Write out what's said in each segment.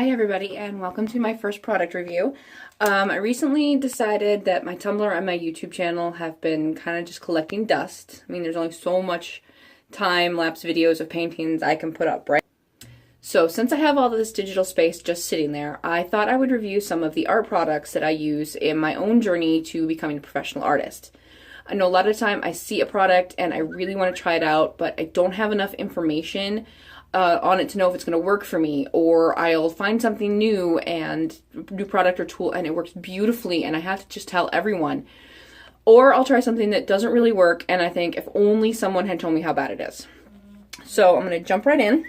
Hi everybody, and welcome to my first product review. I recently decided that my Tumblr and my YouTube channel have been kind of just collecting dust. I mean, there's only so much time-lapse videos of paintings I can put up, right? So since I have all this digital space just sitting there, I thought I would review some of the art products that I use in my own journey to becoming a professional artist. I know a lot of the time I see a product and I really want to try it out, but I don't have enough information on it to know if it's going to work for me, or I'll find something new product or tool and it works beautifully and I have to just tell everyone. Or I'll try something that doesn't really work and I think if only someone had told me how bad it is. So I'm going to jump right in.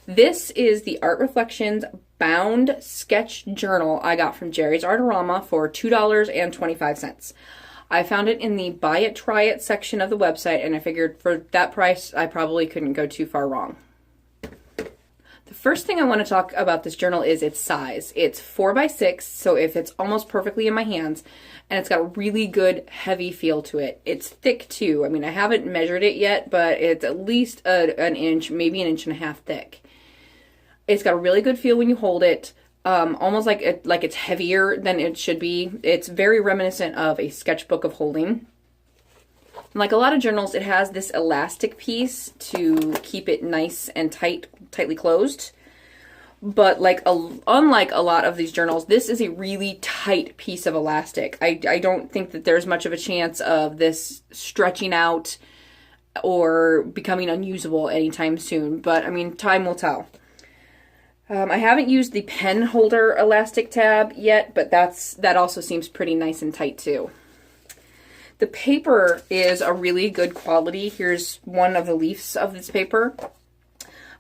This is the Art Reflections bound sketch journal I got from Jerry's Artorama for $2.25. I found it in the buy it, try it section of the website, and I figured for that price, I probably couldn't go too far wrong. The first thing I want to talk about this journal is its size. It's 4x6, so it fits almost perfectly in my hands, and it's got a really good heavy feel to it. It's thick too. I mean, I haven't measured it yet, but it's at least an inch, maybe an inch and a half thick. It's got a really good feel when you hold it. Almost like it's heavier than it should be. It's very reminiscent of a sketchbook of holding. Like a lot of journals, it has this elastic piece to keep it nice and tightly closed. But unlike a lot of these journals, this is a really tight piece of elastic. I don't think that there's much of a chance of this stretching out or becoming unusable anytime soon. But I mean, time will tell. I haven't used the pen holder elastic tab yet, but that also seems pretty nice and tight too. The paper is a really good quality. Here's one of the leaves of this paper.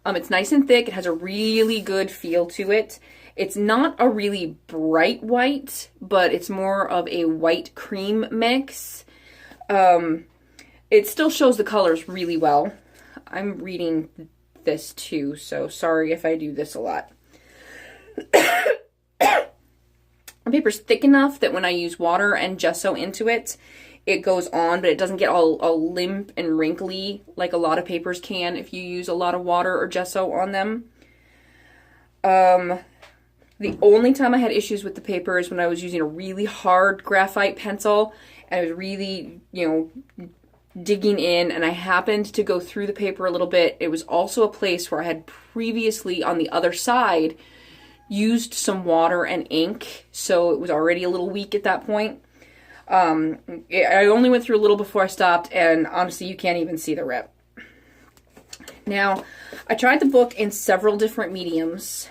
It's nice and thick. It has a really good feel to it. It's not a really bright white, but it's more of a white cream mix. It still shows the colors really well. I'm reading this too, so sorry if I do this a lot. The paper's thick enough that when I use water and gesso into it, it goes on, but it doesn't get all limp and wrinkly like a lot of papers can if you use a lot of water or gesso on them. The only time I had issues with the paper is when I was using a really hard graphite pencil and I was really, digging in, and I happened to go through the paper a little bit. It was also a place where I had previously on the other side used some water and ink, so it was already a little weak at that point. I only went through a little before I stopped, and honestly you can't even see the rip. Now, I tried the book in several different mediums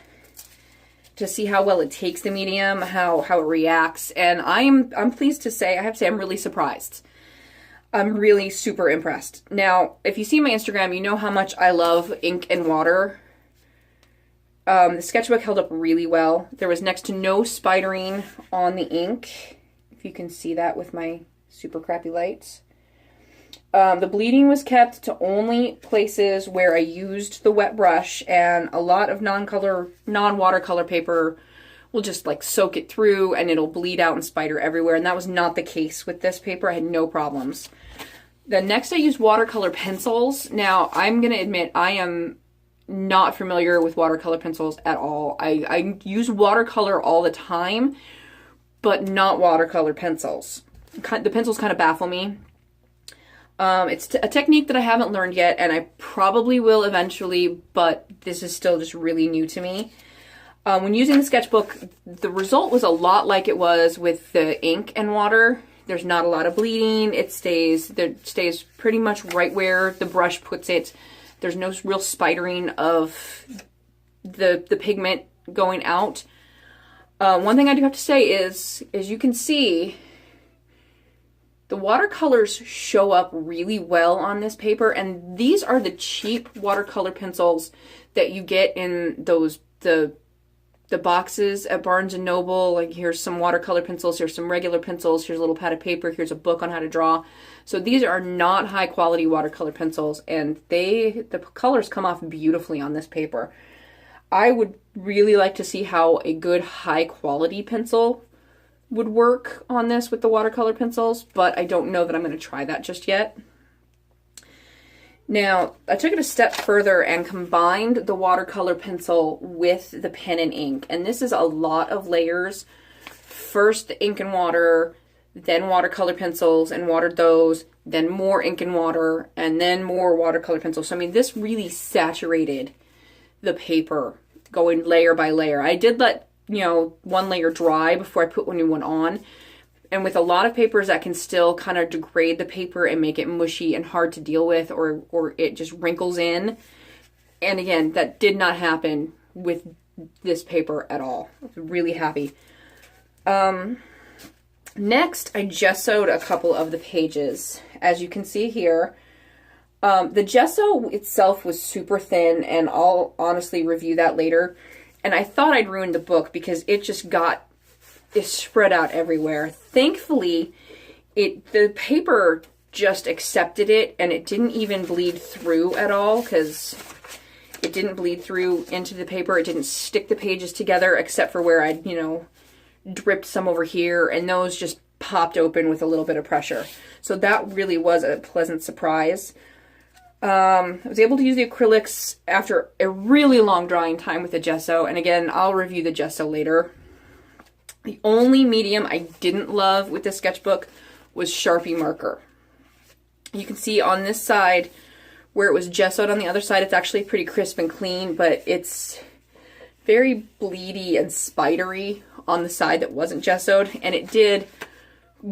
to see how well it takes the medium, how it reacts, and I'm pleased to say, I have to say I'm really surprised. I'm really super impressed. Now, if you see my Instagram, you know how much I love ink and water. The sketchbook held up really well. There was next to no spidering on the ink, if you can see that with my super crappy lights. The bleeding was kept to only places where I used the wet brush, and a lot of non-watercolor paper will just soak it through and it'll bleed out and spider everywhere, and that was not the case with this paper. I had no problems. Then next I used watercolor pencils. Now I'm gonna admit I am not familiar with watercolor pencils at all. I use watercolor all the time, but not watercolor pencils. The pencils kind of baffle me. It's a technique that I haven't learned yet, and I probably will eventually, but this is still just really new to me. When using the sketchbook, the result was a lot like it was with the ink and water. There's not a lot of bleeding. It stays pretty much right where the brush puts it. There's no real spidering of the pigment going out. One thing I do have to say is, as you can see, the watercolors show up really well on this paper, and these are the cheap watercolor pencils that you get in the boxes at Barnes & Noble. Like, here's some watercolor pencils, here's some regular pencils, here's a little pad of paper, here's a book on how to draw. So these are not high quality watercolor pencils, and the colors come off beautifully on this paper. I would really like to see how a good high quality pencil would work on this with the watercolor pencils, but I don't know that I'm going to try that just yet. Now, I took it a step further and combined the watercolor pencil with the pen and ink. And this is a lot of layers. First the ink and water, then watercolor pencils and watered those, then more ink and water, and then more watercolor pencils. So, I mean, this really saturated the paper, going layer by layer. I did let, one layer dry before I put a new one on. And with a lot of papers, that can still kind of degrade the paper and make it mushy and hard to deal with, or it just wrinkles in. And again, that did not happen with this paper at all. I was really happy. Next, I gessoed a couple of the pages. As you can see here, the gesso itself was super thin, and I'll honestly review that later. And I thought I'd ruined the book because it just is spread out everywhere. Thankfully, the paper just accepted it, and it didn't even bleed through at all, because it didn't bleed through into the paper. It didn't stick the pages together, except for where I'd, dripped some over here, and those just popped open with a little bit of pressure. So that really was a pleasant surprise. I was able to use the acrylics after a really long drying time with the gesso, and again, I'll review the gesso later. The only medium I didn't love with this sketchbook was Sharpie marker. You can see on this side where it was gessoed, on the other side it's actually pretty crisp and clean, but it's very bleedy and spidery on the side that wasn't gessoed, and it did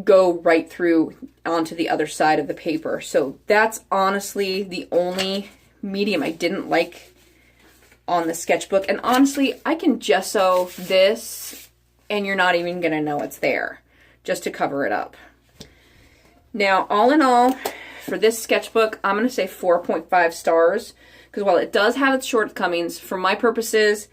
go right through onto the other side of the paper. So that's honestly the only medium I didn't like on the sketchbook. And honestly, I can gesso this and you're not even gonna know it's there, just to cover it up. Now, all in all, for this sketchbook, I'm gonna say 4.5 stars, because while it does have its shortcomings, for my purposes,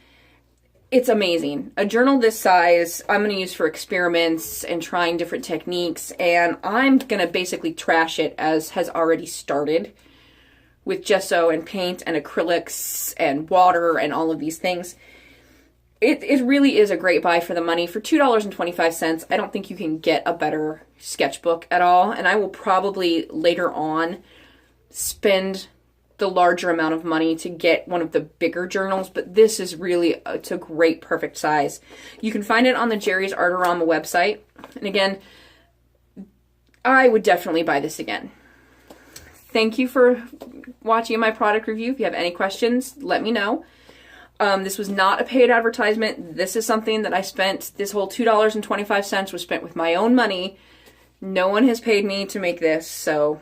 it's amazing. A journal this size, I'm gonna use for experiments and trying different techniques, and I'm gonna basically trash it as has already started with gesso and paint and acrylics and water and all of these things. It really is a great buy for the money. For $2.25, I don't think you can get a better sketchbook at all. And I will probably later on spend the larger amount of money to get one of the bigger journals. But this is really, it's a great, perfect size. You can find it on the Jerry's Artorama website. And again, I would definitely buy this again. Thank you for watching my product review. If you have any questions, let me know. This was not a paid advertisement. This is something that I spent, this whole $2.25 was spent with my own money. No one has paid me to make this, so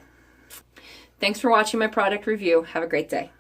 thanks for watching my product review. Have a great day.